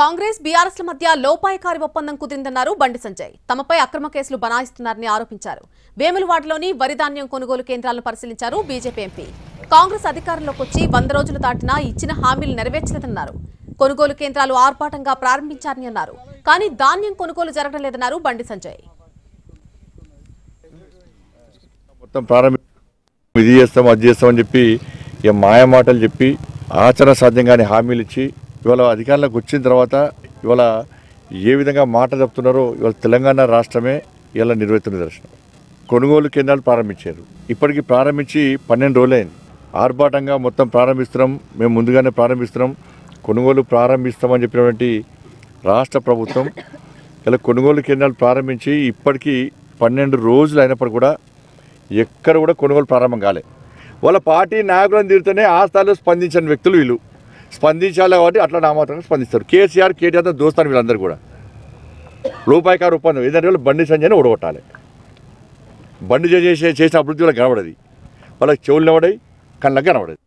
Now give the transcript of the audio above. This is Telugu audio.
కాంగ్రెస్ బీఆర్ఎస్ల మధ్య లోపాయకారి ఒప్పందం కుదిరిందన్నారు బండి సంజయ్. తమపై అక్రమ కేసులు బనాయిస్తున్నారని ఆరోపించారు. వేములవాడలోని వరి ధాన్యం కొనుగోలు కేంద్రాలను పరిశీలించారు బీజేపీ ఎంపీ. కాంగ్రెస్ అధికారంలోకి వచ్చి 100 రోజులు దాటినా ఇచ్చిన హామీలు నెరవేర్చలేదన్నారు. కొనుగోలు కేంద్రాలు ఆర్భాటంగా ప్రారంభించారని అన్నారు. కానీ ధాన్యం కొనుగోలు జరగడం లేదన్నారు బండి సంజయ్. మొత్తం ఇది చేస్తాం అది చేస్తామని చెప్పి మాయ మాటలు చెప్పి ఆచరణ సాధ్యంగానే హామీలు ఇచ్చి ఇవాళ అధికారంలోకి వచ్చిన తర్వాత ఇవాళ ఏ విధంగా మాట చెప్తున్నారో ఇవాళ తెలంగాణ రాష్ట్రమే ఇలా నిర్వహిస్తున్న దర్శనం. కొనుగోలు కేంద్రాలు ప్రారంభించారు. ఇప్పటికీ ప్రారంభించి 12 రోజులైంది. ఆర్భాటంగా మొత్తం ప్రారంభిస్తున్నాం, మేము ముందుగానే ప్రారంభిస్తున్నాం, కొనుగోలు ప్రారంభిస్తామని చెప్పినటువంటి రాష్ట్ర ప్రభుత్వం ఇలా కొనుగోలు కేంద్రాలు ప్రారంభించి ఇప్పటికీ 12 రోజులు అయినప్పుడు కూడా ఎక్కడ కూడా కొనుగోలు ప్రారంభం కాలే. వాళ్ళ పార్టీ నాయకులను తిరిగితేనే ఆ స్థాయిలో స్పందించిన వ్యక్తులు వీళ్ళు. స్పందించాలి కాబట్టి అట్లా నామాత్రంగా స్పందిస్తారు. కేసీఆర్ కేటీఆర్తో దోస్తాను వీళ్ళందరూ కూడా. లోపాయకార ఒప్పందం ఏదంటే బండి సంజయ్ని ఓడగొట్టాలి. బండి చేసిన అభివృద్ధి వాళ్ళకి కనబడది, వాళ్ళకి చెవులు నిలబడాయి, కళ్ళకి కనబడదు.